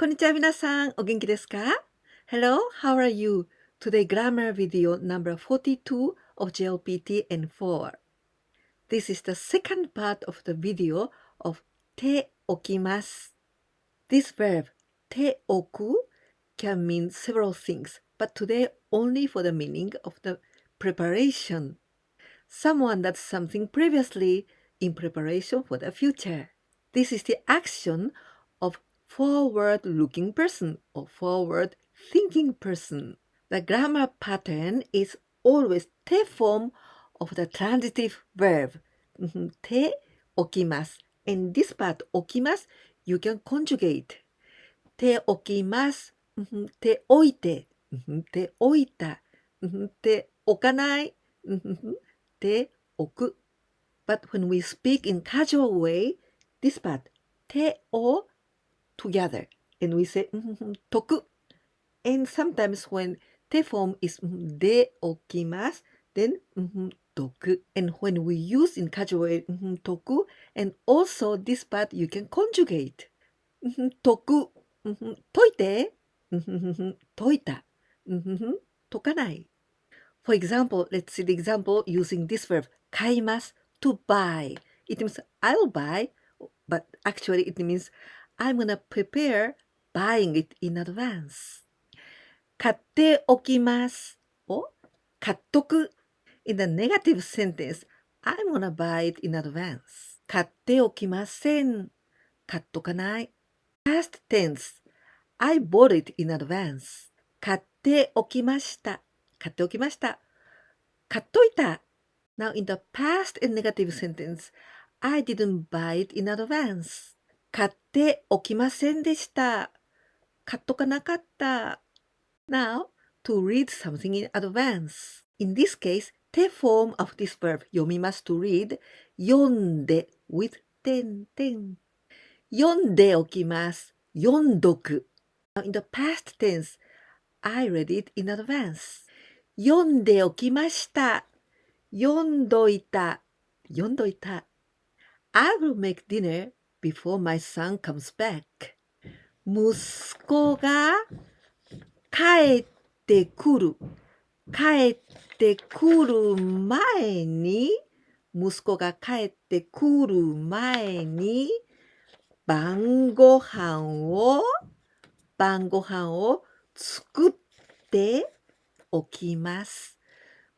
こんにちは皆さん、お元気ですか？ Hello, how are you? Today grammar video number 42 of JLPT N4. This is the second part of the video of 手置きます. This verb, 手置く, can mean several things, but today only for the meaning of the preparation. Someone does something previously in preparation for the future. This is the action of forward-looking person or forward-thinking person. The grammar pattern is always 手 form of the transitive verb. 手置きます. In this part, 置きます, you can conjugate. 手置きます。手置いて。手置いた。手置かない。手置く。But when we speak in casual way, this part, 手を together, and we say 解く. And sometimes when 手 form is で置きます, then 解く. And when we use in casual way 解く, and also this part you can conjugate. 解く. 解いて. 解いた. 解かない. For example, let's see the example using this verb, 買います to buy. It means I'll buy, but actually it means I'm gonna prepare buying it in advance. 買っておきますを買っとく. In the negative sentence, I'm gonna buy it in advance. 買っておきません. 買っとかない. Past tense, I bought it in advance. 買っておきました. 買っておきました. 買っといた. Now in the past and negative sentence, I didn't buy it in advance. 買っておきませんでした. 買っとかなかった. Now, to read something in advance. In this case, 手 form of this verb 読みます to read 読んで with 点々。読んでおきます。読んどく。Now in the past tense, I read it in advance. 読んでおきました。読んどいた。読んどいた。I will make dinner before my son comes back. 息子が帰ってくる。帰ってくる前に、息子が帰ってくる前に、晩ご飯を作っておきます。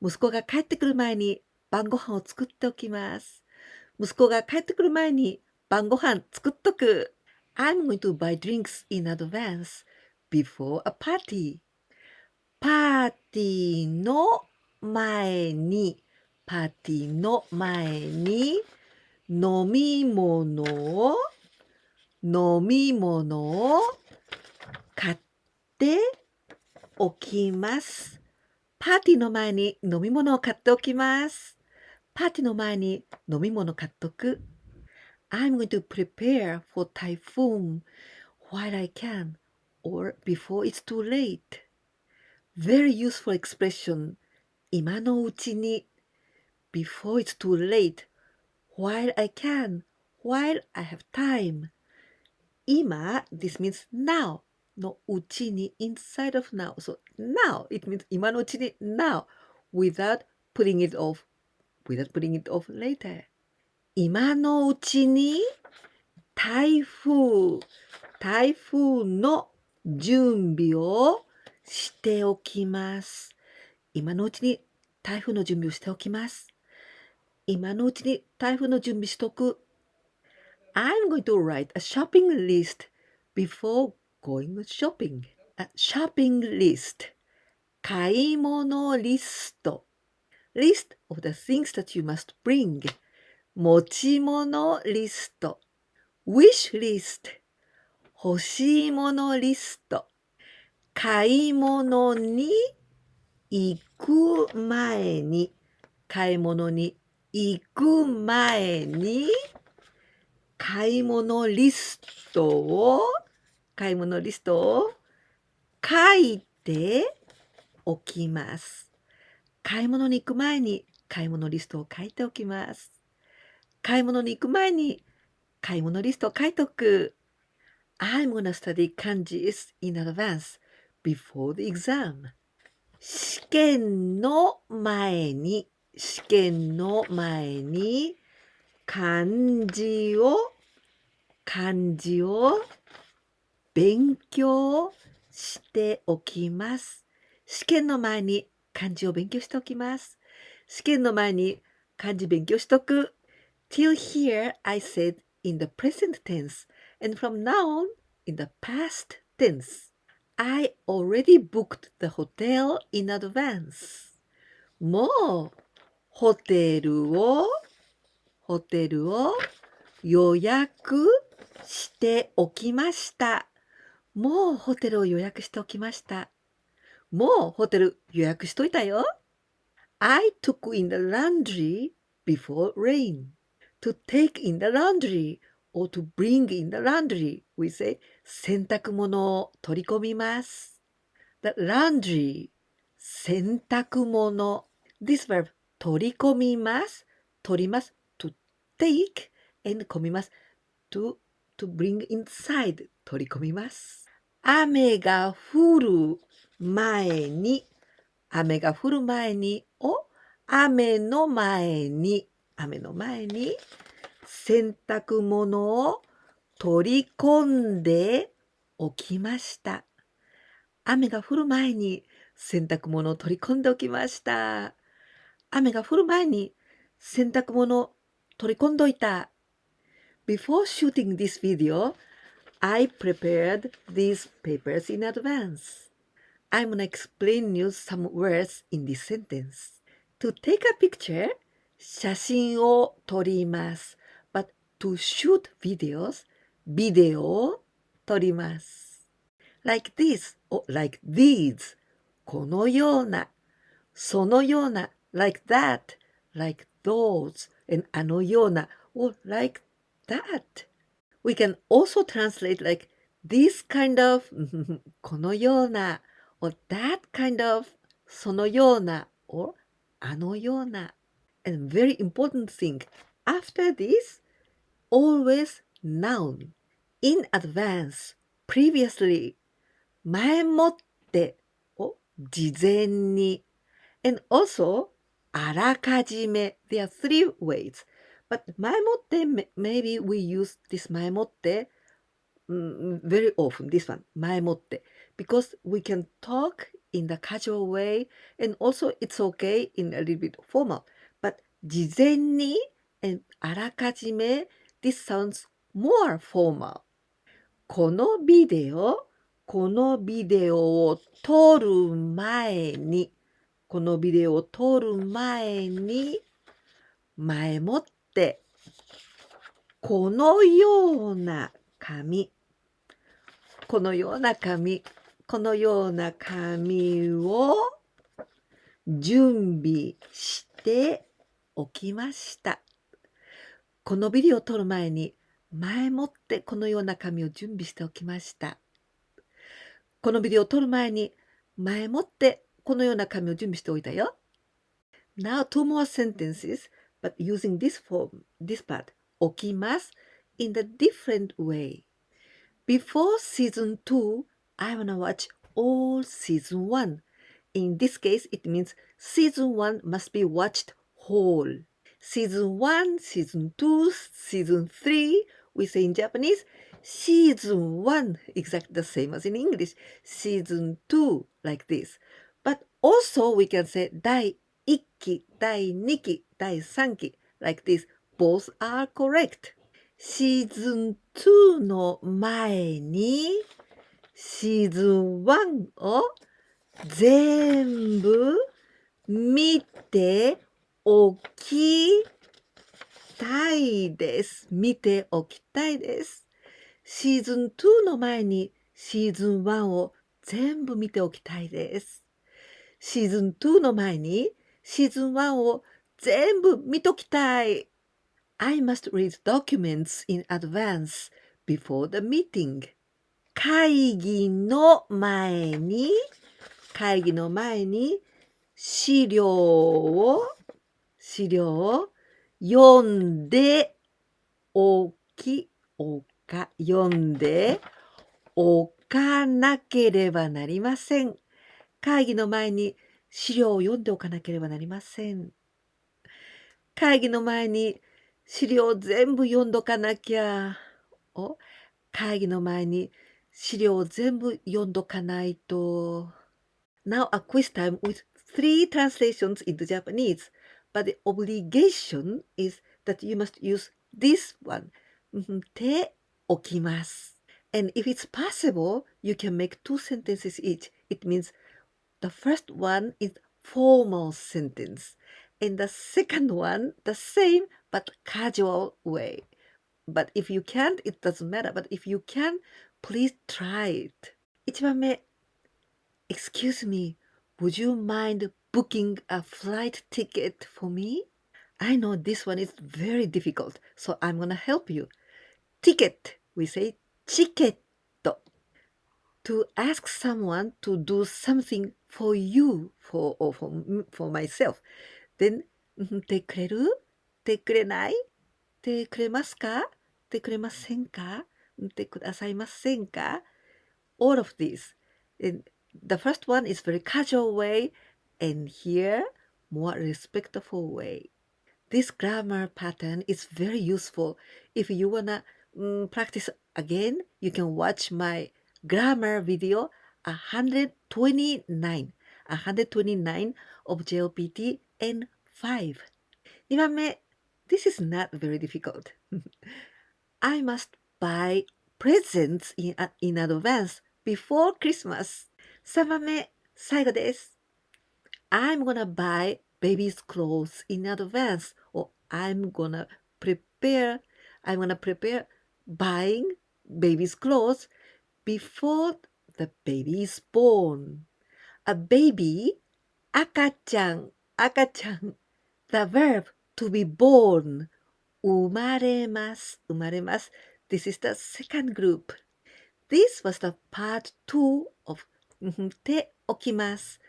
息子が帰ってくる前に晩ご飯を作っておきます。息子が帰ってくる前に晩ご飯作っとく。I'm going to buy drinks in advance before a party. パーティーの前に飲み物を買っておきます。パーティーの前に飲み物を買っておきます。パーティーの前に飲み物買っとく。I'm going to prepare for typhoon while I can or before it's too late. Very useful expression. 今のうちに before it's too late. While I can. While I have time. 今 this means now. のうちに inside of now. So now it means 今のうちに now without putting it off later. 今のうちに台風の準備をしておきます。今のうちに台風の準備をしておきます。今のうちに台風の準備しとく。I'm going to write a shopping list before going shopping. A shopping list. 買い物リスト。List of the things that you must bring. 持ち物リスト。wish list. 欲しいものリスト。買い物に行く前に。買い物に行く前に。買い物リストを書いておきます。買い物に行く前に買い物リストを書いておきます。買い物に行く前に買い物リストを書いておく。I'm gonna study kanjis in advance before the exam. 試験の前に漢字を勉強しておきます。試験の前に漢字を勉強しておきます。試験の前に漢字勉強しとく。Till here, I said in the present tense, and from now on, in the past tense. I already booked the hotel in advance. もうホテルを予約しておきました。もうホテルを予約しておきました。もうホテル予約しといたよ。I took in the laundry before rain. To take in the laundry or to bring in the laundry, we say 洗濯物を取り込みます。The laundry 洗濯物 This verb 取り込みます取ります to take and 込みます to bring inside 取り込みます雨が降る前に雨の前に洗濯物を取り込んでおきました。雨が降る前に洗濯物を取り込んでおきました。雨が降る前に洗濯物を取り込んどいた。Before shooting this video, I prepared these papers in advance. I'm gonna explain you some words in this sentence. To take a picture, 写真を撮ります。But to shoot videos, ビデオを撮ります。Like this or like these, このような、そのような、like that, like those, and あのような、or like that. We can also translate like this kind of このような or that kind of そのような or あのような and very important thing after this always noun in advance previously 前もってを事前に and also あらかじめ there are three ways but 前もって maybe we use this 前もって、very often this one 前もって because we can talk in the casual way and also it's okay in a little bit formal but 事前に and あらかじめ this sounds more formal このビデオを撮る前に前もってこのような紙を準備しておきました。このビデオを撮る前に前もってこのような紙を準備しておきました。このビデオを撮る前に前もってこのような紙を準備しておいたよ。Now two more sentences, but using this form, this part, 起きます in the different way. Before season 2, I wanna watch all season 1. In this case, it means season 1 must be watched whole. Season 1, season 2, season 3, we say in Japanese, season 1, exactly the same as in English. Season 2, like this. But also we can say 第1期、第2期、第3期 like this. Both are correct. シーズン2の前にシーズン1を全部見ておきたいです。見ておきたいです。シーズン2の前にシーズン1を全部見ておきたいです。シーズン2の前にシーズン1を全部見ときたい。I must read documents in advance before the meeting. 会議の前に資料を読んで置かなければなりません。会議の前に資料を読んでおかなければなりません。会議の前に資料を全部読んどかなきゃ。会議の前に資料を全部読んどかないと。Now a quiz time with 3 translations into Japanese, but the obligation is that you must use this one. 手置きます。And if it's possible, you can make 2 sentences each. It means the first one is formal sentence, and the second one the same but casual way. But if you can't, it doesn't matter. But if you can, please try it. 1番目 Excuse me, would you mind booking a flight ticket for me? I know this one is very difficult, so I'm gonna help you. Ticket, we say チケット. To ask someone to do something for you, for myself. Then, てくれる？てくれない？てくれますか？てくれませんか？てくださいませんか？ All of these. And the first one is very casual way, and here, more respectful way. This grammar pattern is very useful. If you wanna practice again, you can watch my grammar video 129 of JLPT N5. 2番目 This is not very difficult. I must buy presents in advance before Christmas. 3番目最後です。I'm gonna buy baby's clothes in advance, or I'm gonna prepare buying baby's clothes before the baby is born. A baby, 赤ちゃん。The verb to be born, 生まれます。This is the second group. This was the part 2 of ておきます。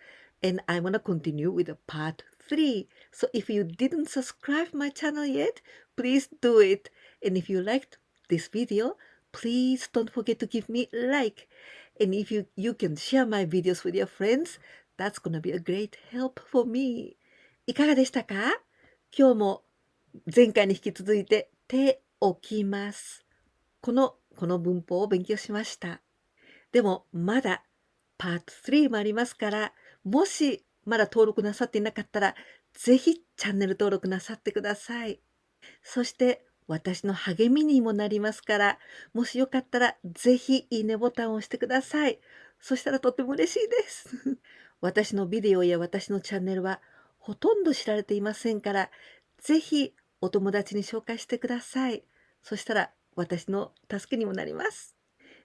And I'm gonna continue with the part 3. So if you didn't subscribe my channel yet, please do it. And if you liked this video, please don't forget to give me a like. And if you can share my videos with your friends, that's gonna be a great help for me. いかがでしたか？今日も前回に引き続いて手置きます。この文法を勉強しました。でもまだパート3もありますから、もしまだ登録なさっていなかったら、ぜひチャンネル登録なさってください。そして私の励みにもなりますから、もしよかったらぜひいいねボタンを押してください。そしたらとても嬉しいです。私のビデオや私のチャンネルはほとんど知られていませんから、ぜひお友達に紹介してください。そしたら私の助けにもなります。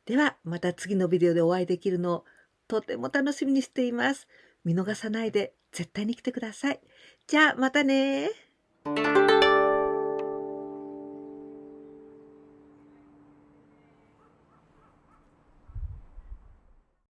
ではまた次のビデオでお会いできるのをとても楽しみにしています。見逃さないで絶対に来てください。じゃあまたね。